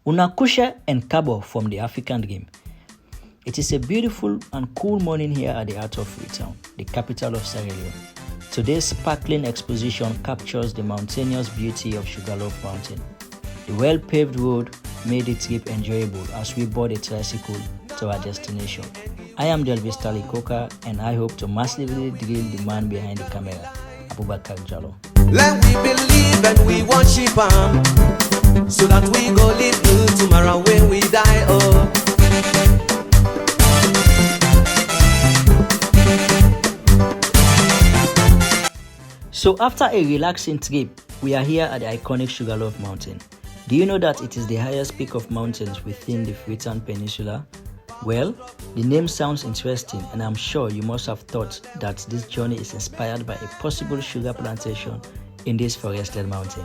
Unakusha and Kabo from the African Dream. It is a beautiful and cool morning here at the heart of Freetown, the capital of Sierra Leone. Today's sparkling exposition captures the mountainous beauty of Sugar Loaf Mountain. The well-paved road made the trip enjoyable as we board a tricycle to our destination. I am Delvis Talikoka and I hope to massively drill the man behind the camera, Abubakar Jallo. Let we believe and we worship Him, so that we go live good tomorrow when we die. Oh. So after a relaxing trip, we are here at the iconic Sugar Loaf Mountain. Do you know that it is the highest peak of mountains within the Freetown Peninsula? Well, the name sounds interesting and I'm sure you must have thought that this journey is inspired by a possible sugar plantation in this forested mountain.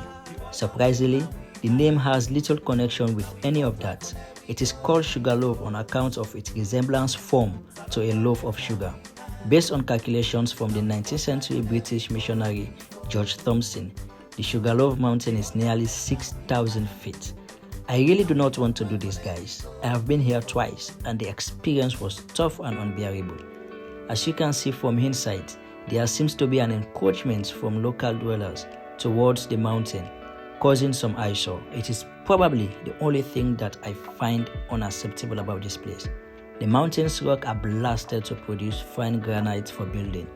Surprisingly, the name has little connection with any of that. It is called Sugar Loaf on account of its resemblance form to a loaf of sugar. Based on calculations from the 19th century British missionary George Thompson, the Sugar Loaf Mountain is nearly 6,000 feet. I really do not want to do this, guys. I have been here twice and the experience was tough and unbearable. As you can see from inside, there seems to be an encroachment from local dwellers towards the mountain, causing some eyesore. It is probably the only thing that I find unacceptable about this place. The mountain's rocks are blasted to produce fine granite for building.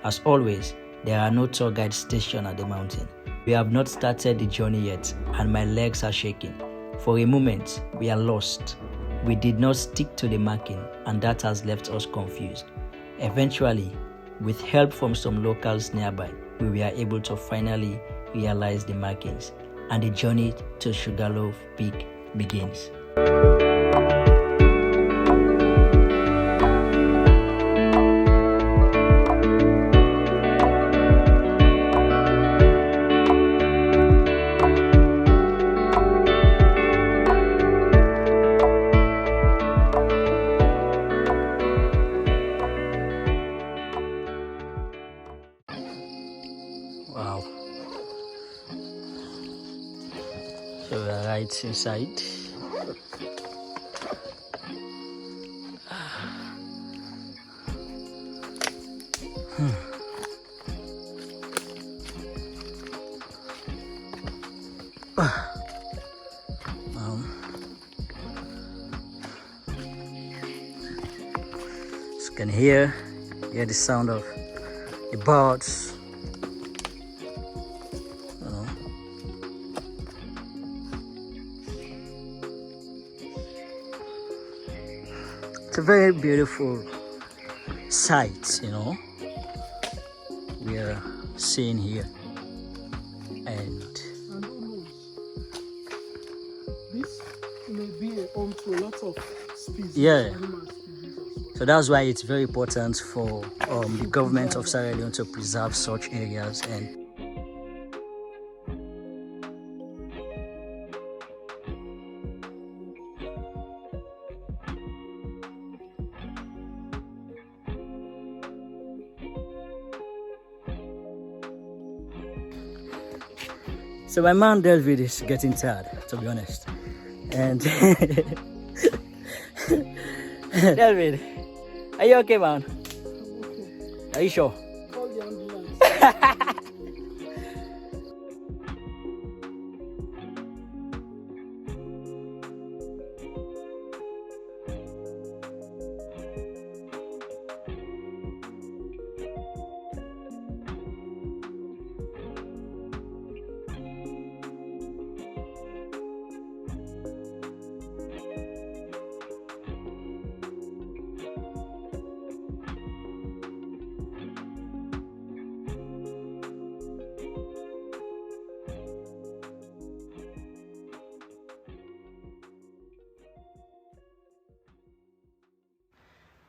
As always, there are no tour guides stationed at the mountain. We have not started the journey yet and my legs are shaking. For a moment, we are lost. We did not stick to the marking and that has left us confused. Eventually, with help from some locals nearby, we were able to finally realize the markings and the journey to Sugar Loaf Peak begins. Wow. So we are right inside. You can hear the sound of the birds. It's a very beautiful sight, we are seeing here. And this may be a home to a lot of species. Yeah. So that's why it's very important for the government of Sierra Leone to preserve such areas. And so my man David is getting tired, to be honest. And David, are you okay, man? Okay. Are you sure? Call the ambulance.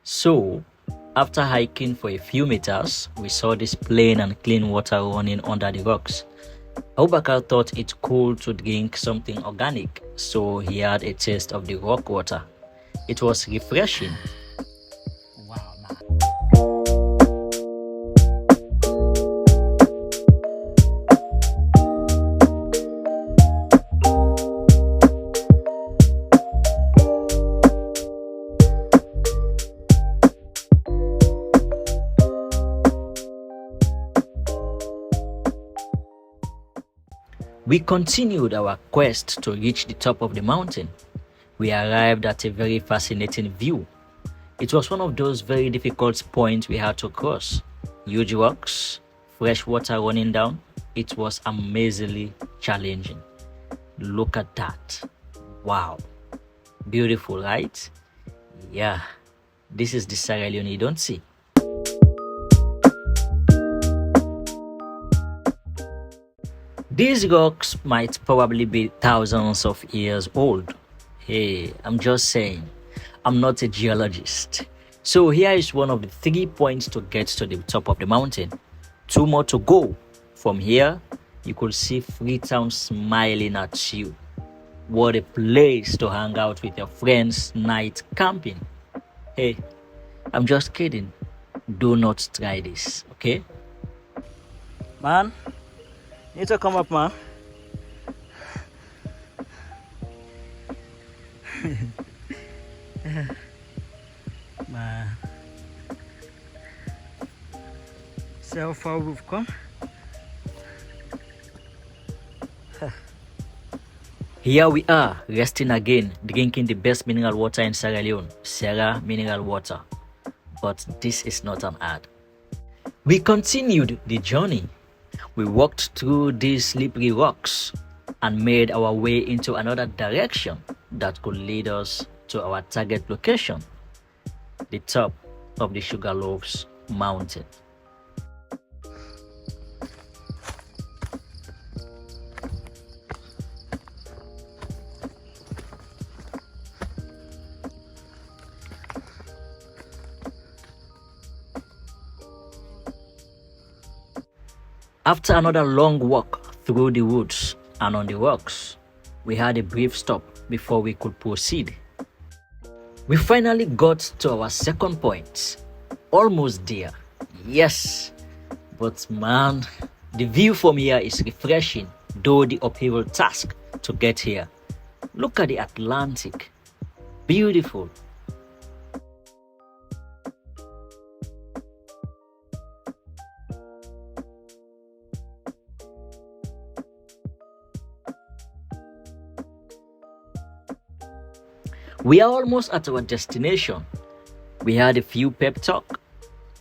So, after hiking for a few meters, we saw this plain and clean water running under the rocks. Abubakar thought it cool to drink something organic, so he had a taste of the rock water. It was refreshing. Wow, man. We continued our quest to reach the top of the mountain. We arrived at a very fascinating view. It was one of those very difficult points we had to cross. Huge rocks, fresh water running down. It was amazingly challenging. Look at that. Wow. Beautiful, right? Yeah. This is the Sierra Leone you don't see. These rocks might probably be thousands of years old. Hey, I'm just saying, I'm not a geologist. So here is one of the 3 points to get to the top of the mountain. 2 more to go. From here, you could see Freetown smiling at you. What a place to hang out with your friends night camping. Hey, I'm just kidding. Do not try this, okay? Man, you need to come up, man. Man. See how far we've come? Here we are, resting again, drinking the best mineral water in Sierra Leone, Sierra mineral water. But this is not an ad. We continued the journey. We walked through these slippery rocks and made our way into another direction that could lead us to our target location, the top of the Sugar Loaf Mountain. After another long walk through the woods and on the rocks, we had a brief stop before we could proceed. We finally got to our second point. Almost there. Yes. But man, the view from here is refreshing, though the uphill task to get here. Look at the Atlantic. Beautiful. We are almost at our destination. We had a few pep talk.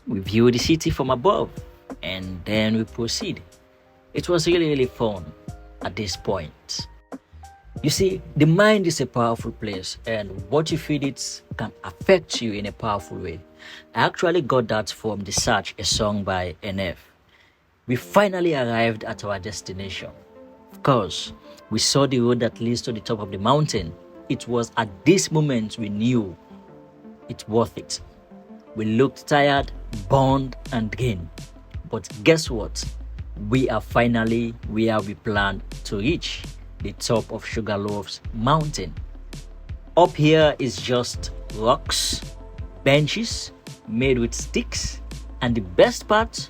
We viewed the city from above and then we proceed. It was really fun at this point. You see, the mind is a powerful place and what you feed it can affect you in a powerful way. I actually got that from The Search, a song by NF. We finally arrived at our destination. Of course, we saw the road that leads to the top of the mountain. It was at this moment we knew it's worth it. We looked tired, burned and drained. But guess what? We are finally where we planned to reach, the top of Sugar Loaf Mountain. Up here is just rocks, benches made with sticks, and the best part,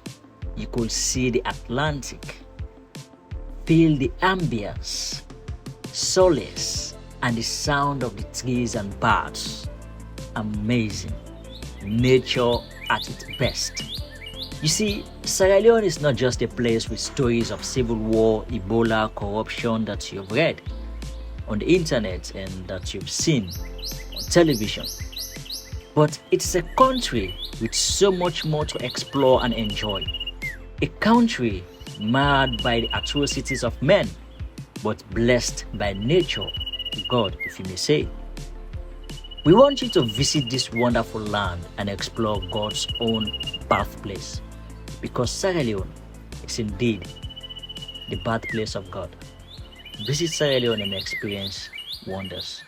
you could see the Atlantic. Feel the ambience, solace, and the sound of the trees and birds. Amazing. Nature at its best. You see, Sierra Leone is not just a place with stories of civil war, Ebola, corruption that you've read on the internet and that you've seen on television. But it's a country with so much more to explore and enjoy. A country marred by the atrocities of men, but blessed by nature, God, if you may say. We want you to visit this wonderful land and explore God's own birthplace, because Sierra Leone is indeed the birthplace of God. Visit Sierra Leone and experience wonders.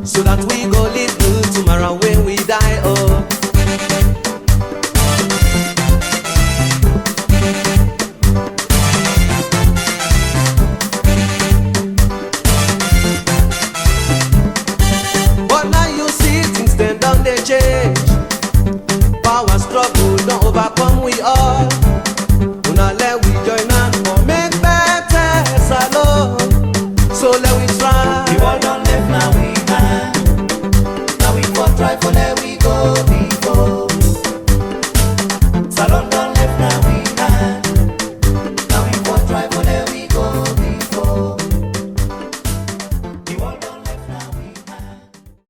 So that we go live good tomorrow when we